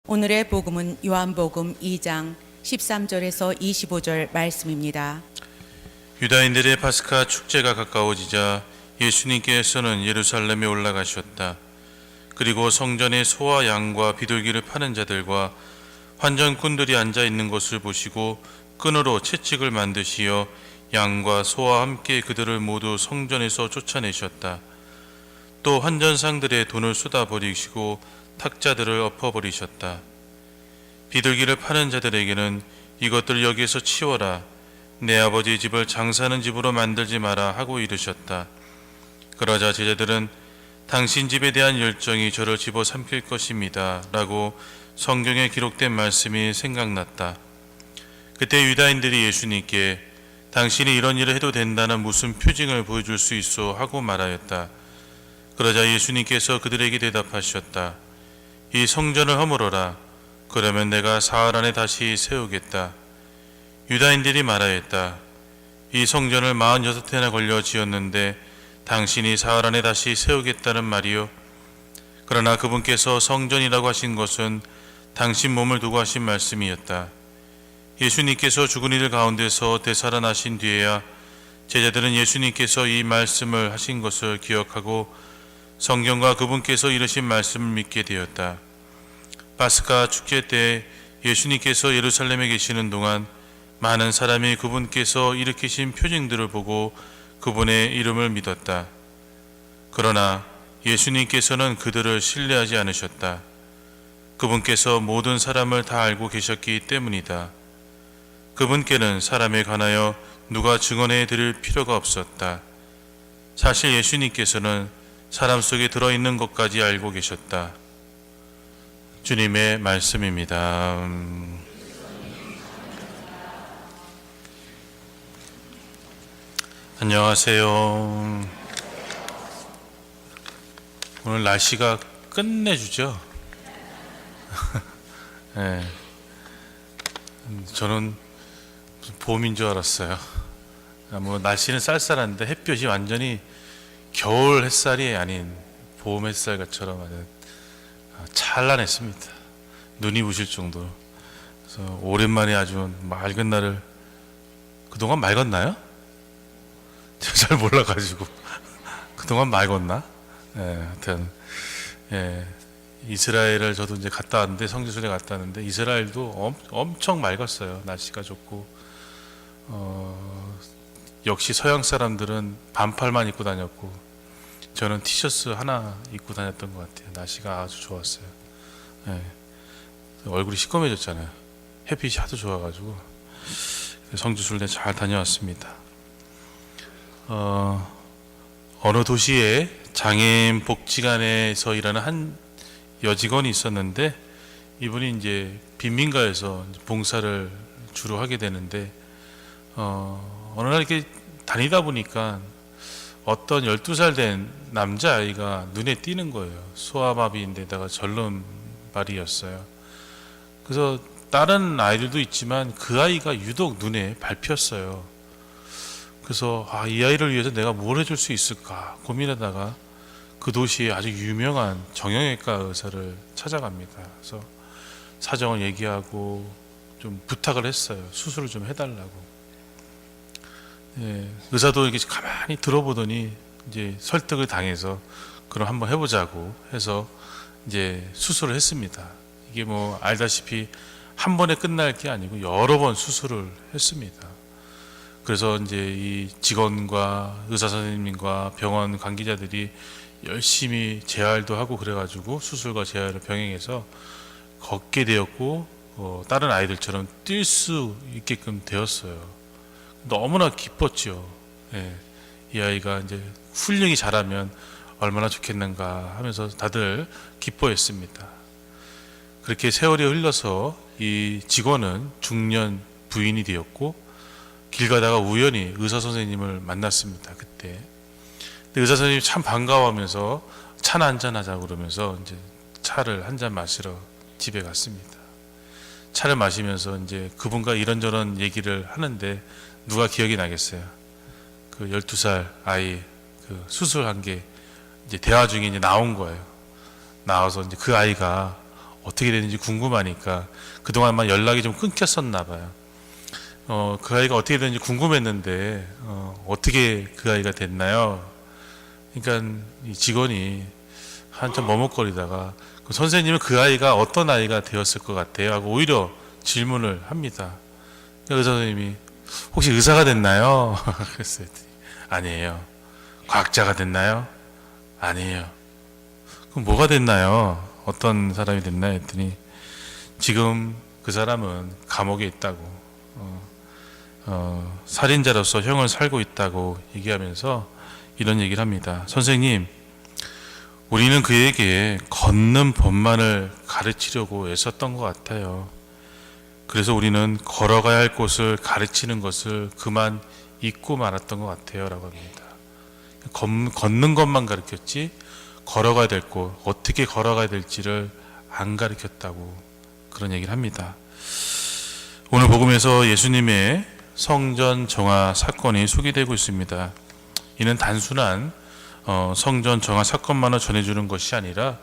오늘의 복음은 요한복음 2장 13절에서 25절 말씀입니다. 유다인들의 파스카 축제가 가까워지자 예수님께서는 예루살렘에 올라가셨다. 그리고 성전에 소와 양과 비둘기를 파는 자들과 환전꾼들이 앉아 있는 것을 보시고 끈으로 채찍을 만드시어 양과 소와 함께 그들을 모두 성전에서 쫓아내셨다. 또 환전상들의 돈을 쏟아버리시고 탁자들을 엎어버리셨다. 비둘기를 파는 자들에게는 이것들을 여기에서 치워라. 내 아버지의 집을 장사하는 집으로 만들지 마라 하고 이르셨다. 그러자 제자들은 당신 집에 대한 열정이 저를 집어삼킬 것입니다 라고 성경에 기록된 말씀이 생각났다. 그때 유다인들이 예수님께 당신이 이런 일을 해도 된다는 무슨 표징을 보여줄 수 있어 하고 말하였다. 그러자 예수님께서 그들에게 대답하셨다. 이 성전을 허물어라. 그러면 내가 사흘 안에 다시 세우겠다. 유다인들이 말하였다. 이 성전을 46해나 걸려 지었는데 당신이 사흘 안에 다시 세우겠다는 말이요. 그러나 그분께서 성전이라고 하신 것은 당신 몸을 두고 하신 말씀이었다. 예수님께서 죽은 이들 가운데서 되살아나신 뒤에야 제자들은 예수님께서 이 말씀을 하신 것을 기억하고 성경과 그분께서 이르신 말씀을 믿게 되었다. 파스카 축제 때 예수님께서 예루살렘에 계시는 동안 많은 사람이 그분께서 일으키신 표징들을 보고 그분의 이름을 믿었다. 그러나 예수님께서는 그들을 신뢰하지 않으셨다. 그분께서 모든 사람을 다 알고 계셨기 때문이다. 그분께는 사람에 관하여 누가 증언해 드릴 필요가 없었다. 사실 예수님께서는 사람 속에 들어있는 것까지 알고 계셨다. 주님의 말씀입니다. 안녕하세요. 오늘 날씨가 끝내주죠? 네. 저는 봄인 줄 알았어요. 뭐 날씨는 쌀쌀한데 햇볕이 완전히 겨울 햇살이 아닌 봄 햇살처럼 아주 찬란했습니다. 눈이 부실 정도로. 그래서 오랜만에 아주 맑은 날을, 그동안 맑았나요? 제가 잘 몰라가지고 그동안 맑았나? 하여튼 이스라엘을 저도 이제 갔다 왔는데, 성지순례 갔다 왔는데 이스라엘도 엄청 맑았어요. 날씨가 좋고 역시 서양 사람들은 반팔만 입고 다녔고 저는 티셔츠 하나 입고 다녔던 것 같아요. 날씨가 아주 좋았어요. 얼굴이 시꺼매졌잖아요. 햇빛이 하도 좋아가지고. 성지순례 잘 다녀왔습니다. 어느 도시에 장애인 복지관에서 일하는 한 여직원이 있었는데, 이분이 이제 빈민가에서 봉사를 주로 하게 되는데, 어느 날 이렇게 다니다 보니까 어떤 12살 된 남자아이가 눈에 띄는 거예요. 소아마비인데다가 절름발이었어요. 그래서 다른 아이들도 있지만 그 아이가 유독 눈에 밟혔어요. 그래서 이 아이를 위해서 내가 뭘 해줄 수 있을까 고민하다가 그 도시에 아주 유명한 정형외과 의사를 찾아갑니다. 그래서 사정을 얘기하고 좀 부탁을 했어요. 수술을 좀 해달라고. 의사도 이렇게 가만히 들어보더니 이제 설득을 당해서 그럼 한번 해보자고 해서 이제 수술을 했습니다. 이게 뭐 알다시피 한 번에 끝날 게 아니고 여러 번 수술을 했습니다. 그래서 이제 이 직원과 의사 선생님과 병원 관계자들이 열심히 재활도 하고 그래가지고 수술과 재활을 병행해서 걷게 되었고 다른 아이들처럼 뛸 수 있게끔 되었어요. 너무나 기뻤죠. 이 아이가 이제 훌륭히 잘하면 얼마나 좋겠는가 하면서 다들 기뻐했습니다. 그렇게 세월이 흘러서 이 직원은 중년 부인이 되었고 길 가다가 우연히 의사 선생님을 만났습니다. 그때 근데 의사 선생님이 참 반가워하면서 차나 한잔 하자고 그러면서 이제 차를 한잔 마시러 집에 갔습니다. 차를 마시면서 이제 그분과 이런저런 얘기를 하는데 누가 기억이 나겠어요? 그 12살 아이 그 수술한 게 이제 대화 중에 이제 나온 거예요. 나와서 이제 그 아이가 어떻게 되는지 궁금하니까 그동안만 연락이 좀 끊겼었나 봐요. 그 아이가 어떻게 되는지 궁금했는데 어떻게 그 아이가 됐나요? 그러니까 이 직원이 한참 머뭇거리다가 그 선생님은 그 아이가 어떤 아이가 되었을 것 같아요? 하고 오히려 질문을 합니다. 그 선생님이 혹시 의사가 됐나요? 그랬어요. 아니에요. 과학자가 됐나요? 아니에요. 그럼 뭐가 됐나요? 어떤 사람이 됐나요? 했더니 지금 그 사람은 감옥에 있다고, 살인자로서 형을 살고 있다고 얘기하면서 이런 얘기를 합니다. 선생님, 우리는 그에게 걷는 법만을 가르치려고 애썼던 것 같아요. 그래서 우리는 걸어가야 할 곳을 가르치는 것을 그만 잊고 말았던 것 같아요. 라고 합니다. 걷는 것만 가르쳤지 걸어가야 될 곳, 어떻게 걸어가야 될지를 안 가르쳤다고 그런 얘기를 합니다. 오늘 복음에서 예수님의 성전 정화 사건이 소개되고 있습니다. 이는 단순한 성전 정화 사건만을 전해주는 것이 아니라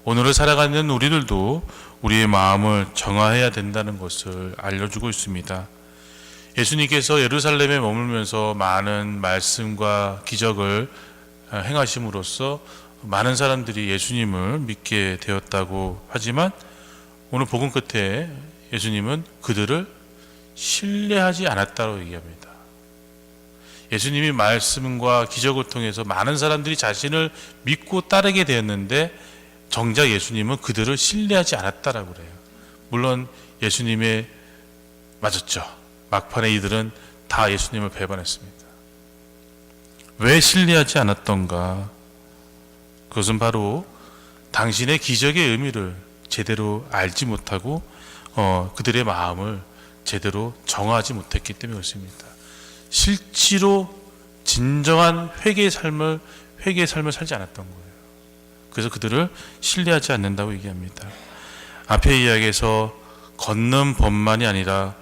오늘을 살아가는 우리들도 우리의 마음을 정화해야 된다는 것을 알려주고 있습니다. 예수님께서 예루살렘에 머물면서 많은 말씀과 기적을 행하심으로써 많은 사람들이 예수님을 믿게 되었다고 하지만 오늘 복음 끝에 예수님은 그들을 신뢰하지 않았다고 얘기합니다. 예수님이 말씀과 기적을 통해서 많은 사람들이 자신을 믿고 따르게 되었는데 정작 예수님은 그들을 신뢰하지 않았다라고 그래요. 물론 예수님의 맞았죠. 막판에 이들은 다 예수님을 배반했습니다. 왜 신뢰하지 않았던가? 그것은 바로 당신의 기적의 의미를 제대로 알지 못하고 그들의 마음을 제대로 정하지 못했기 때문에 그렇습니다. 실제로 진정한 회개의 삶을 살지 않았던 거예요. 그래서 그들을 신뢰하지 않는다고 얘기합니다. 앞의 이야기에서 걷는 법만이 아니라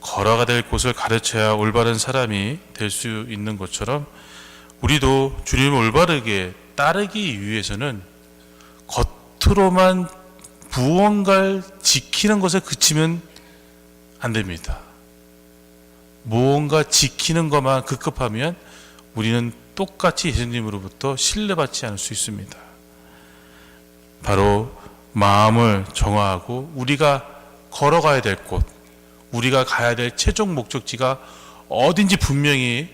걸어가야 될 곳을 가르쳐야 올바른 사람이 될 수 있는 것처럼 우리도 주님을 올바르게 따르기 위해서는 겉으로만 무언가를 지키는 것에 그치면 안 됩니다. 무언가 지키는 것만 급급하면 우리는 똑같이 예수님으로부터 신뢰받지 않을 수 있습니다. 바로 마음을 정화하고 우리가 걸어가야 될 곳, 우리가 가야 될 최종 목적지가 어딘지 분명히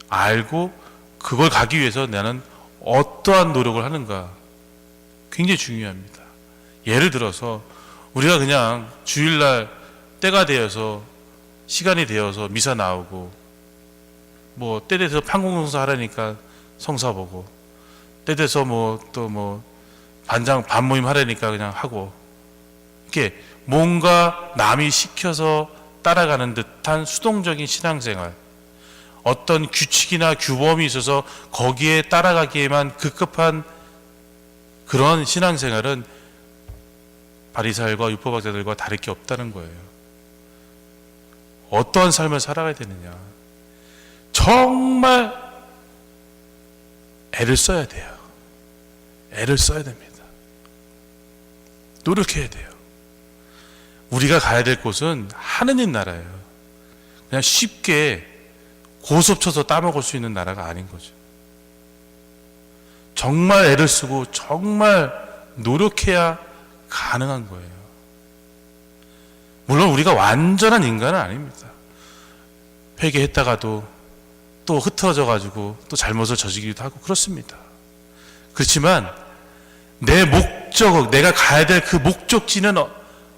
알고 그걸 가기 위해서 나는 어떠한 노력을 하는가 굉장히 중요합니다. 예를 들어서 우리가 그냥 주일날 때가 되어서 시간이 되어서 미사 나오고 뭐 때 돼서 판공성사 하라니까 성사 보고 때 돼서 반장 반모임 하라니까 그냥 하고 이렇게 뭔가 남이 시켜서 따라가는 듯한 수동적인 신앙생활, 어떤 규칙이나 규범이 있어서 거기에 따라가기에만 급급한 그런 신앙생활은 바리사일과 율법학자들과 다를 게 없다는 거예요. 어떠한 삶을 살아가야 되느냐, 정말 애를 써야 돼요. 애를 써야 됩니다. 노력해야 돼요. 우리가 가야 될 곳은 하느님 나라예요. 그냥 쉽게 고섭쳐서 따먹을 수 있는 나라가 아닌 거죠. 정말 애를 쓰고 정말 노력해야 가능한 거예요. 물론 우리가 완전한 인간은 아닙니다. 회개했다가도 또 흩어져 가지고 또 잘못을 저지르기도 하고 그렇습니다. 그렇지만 내 목적, 내가 가야 될 그 목적지는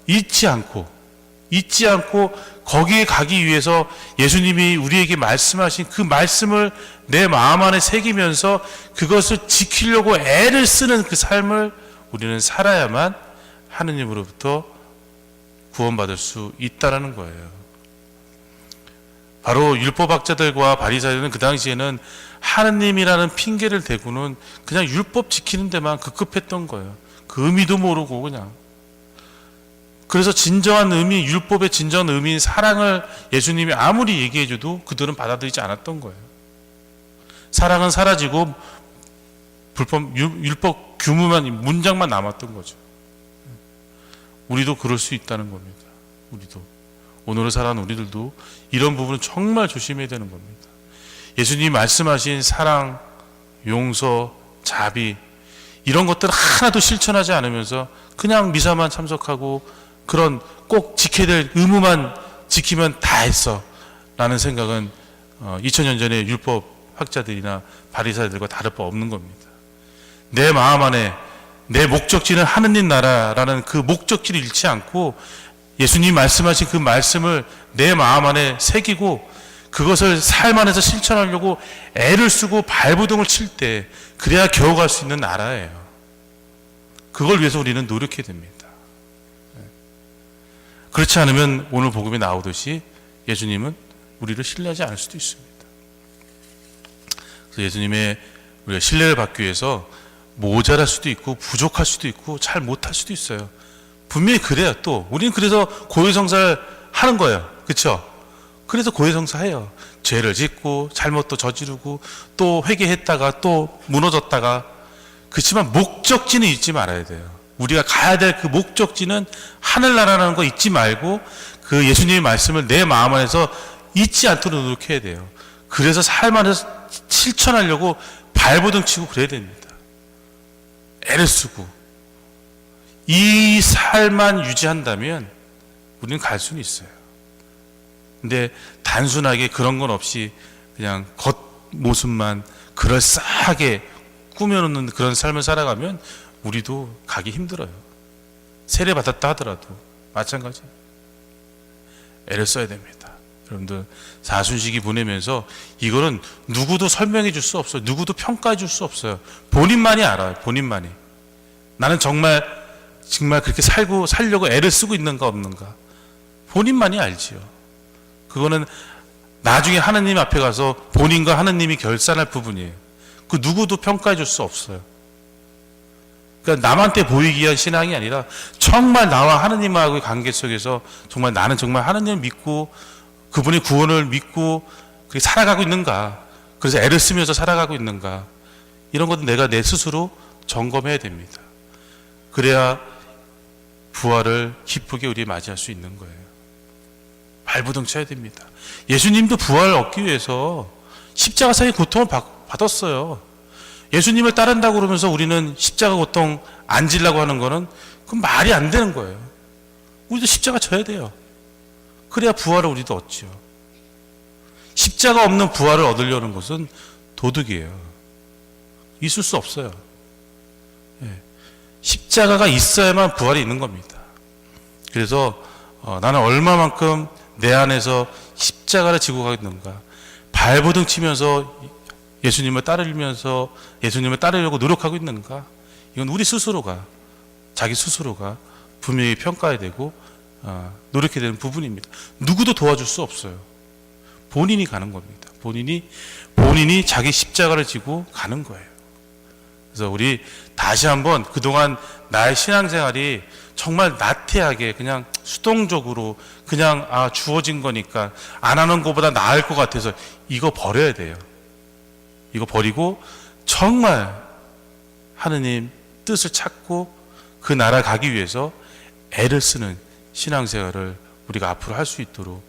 잊지 않고 거기에 가기 위해서 예수님이 우리에게 말씀하신 그 말씀을 내 마음 안에 새기면서 그것을 지키려고 애를 쓰는 그 삶을 우리는 살아야만 하느님으로부터 구원받을 수 있다는 거예요. 바로 율법학자들과 바리사이들은 그 당시에는 하느님이라는 핑계를 대고는 그냥 율법 지키는 데만 급급했던 거예요. 그 의미도 모르고 그냥. 그래서 진정한 의미, 율법의 진정한 의미인 사랑을 예수님이 아무리 얘기해줘도 그들은 받아들이지 않았던 거예요. 사랑은 사라지고 율법 규문만, 문장만 남았던 거죠. 우리도 그럴 수 있다는 겁니다. 우리도 오늘을 살아가는 우리들도 이런 부분은 정말 조심해야 되는 겁니다. 예수님이 말씀하신 사랑, 용서, 자비 이런 것들 하나도 실천하지 않으면서 그냥 미사만 참석하고 그런 꼭 지켜야 될 의무만 지키면 다 했어 라는 생각은 2000년 전에 율법 학자들이나 바리사이들과 다를 바 없는 겁니다. 내 마음 안에 내 목적지는 하느님 나라라는 그 목적지를 잃지 않고 예수님이 말씀하신 그 말씀을 내 마음 안에 새기고 그것을 삶 안에서 실천하려고 애를 쓰고 발버둥을 칠 때 그래야 겨우 갈 수 있는 나라예요. 그걸 위해서 우리는 노력해야 됩니다. 그렇지 않으면 오늘 복음에 나오듯이 예수님은 우리를 신뢰하지 않을 수도 있습니다. 그래서 예수님의 우리가 신뢰를 받기 위해서 모자랄 수도 있고 부족할 수도 있고 잘 못할 수도 있어요. 분명히 그래요. 또 우리는 그래서 고해성사를 하는 거예요. 그렇죠? 그래서 고해성사해요. 죄를 짓고 잘못도 저지르고 또 회개했다가 또 무너졌다가. 그렇지만 목적지는 잊지 말아야 돼요. 우리가 가야 될 그 목적지는 하늘나라라는 거 잊지 말고 그 예수님의 말씀을 내 마음 안에서 잊지 않도록 노력해야 돼요. 그래서 삶 안에서 실천하려고 발버둥 치고 그래야 됩니다. 애를 쓰고 이 삶만 유지한다면 우리는 갈 수는 있어요. 근데 단순하게 그런 건 없이 그냥 겉모습만 그럴싸하게 꾸며놓는 그런 삶을 살아가면 우리도 가기 힘들어요. 세례 받았다 하더라도 마찬가지. 애를 써야 됩니다. 여러분들 사순시기 보내면서 이거는 누구도 설명해 줄 수 없어요. 누구도 평가해 줄 수 없어요. 본인만이 알아요. 본인만이. 나는 정말 그렇게 살려고 애를 쓰고 있는가 없는가. 본인만이 알지요. 그거는 나중에 하느님 앞에 가서 본인과 하느님이 결산할 부분이에요. 그 누구도 평가해 줄 수 없어요. 그러니까 남한테 보이기 위한 신앙이 아니라 정말 나와 하느님하고의 관계 속에서 정말 나는 정말 하느님을 믿고 그분의 구원을 믿고 그렇게 살아가고 있는가. 그래서 애를 쓰면서 살아가고 있는가. 이런 것도 내가 내 스스로 점검해야 됩니다. 그래야 부활을 기쁘게 우리 맞이할 수 있는 거예요. 발부둥 쳐야 됩니다. 예수님도 부활을 얻기 위해서 십자가상의 고통을 받았어요. 예수님을 따른다고 그러면서 우리는 십자가 고통 안 지려고 하는 거는 그건 말이 안 되는 거예요. 우리도 십자가 져야 돼요. 그래야 부활을 우리도 얻죠. 십자가 없는 부활을 얻으려는 것은 도둑이에요. 있을 수 없어요. 십자가가 있어야만 부활이 있는 겁니다. 그래서 나는 얼마만큼 내 안에서 십자가를 지고 가겠는가. 발버둥 치면서 예수님을 따르면서 예수님을 따르려고 노력하고 있는가. 이건 우리 스스로가 자기 스스로가 분명히 평가해야 되고 노력해야 되는 부분입니다. 누구도 도와줄 수 없어요. 본인이 가는 겁니다. 본인이 자기 십자가를 지고 가는 거예요. 그래서 우리 다시 한번 그동안 나의 신앙생활이 정말 나태하게 그냥 수동적으로 그냥 주어진 거니까 안 하는 것보다 나을 것 같아서 이거 버려야 돼요. 이거 버리고 정말 하느님 뜻을 찾고 그 나라 가기 위해서 애를 쓰는 신앙생활을 우리가 앞으로 할 수 있도록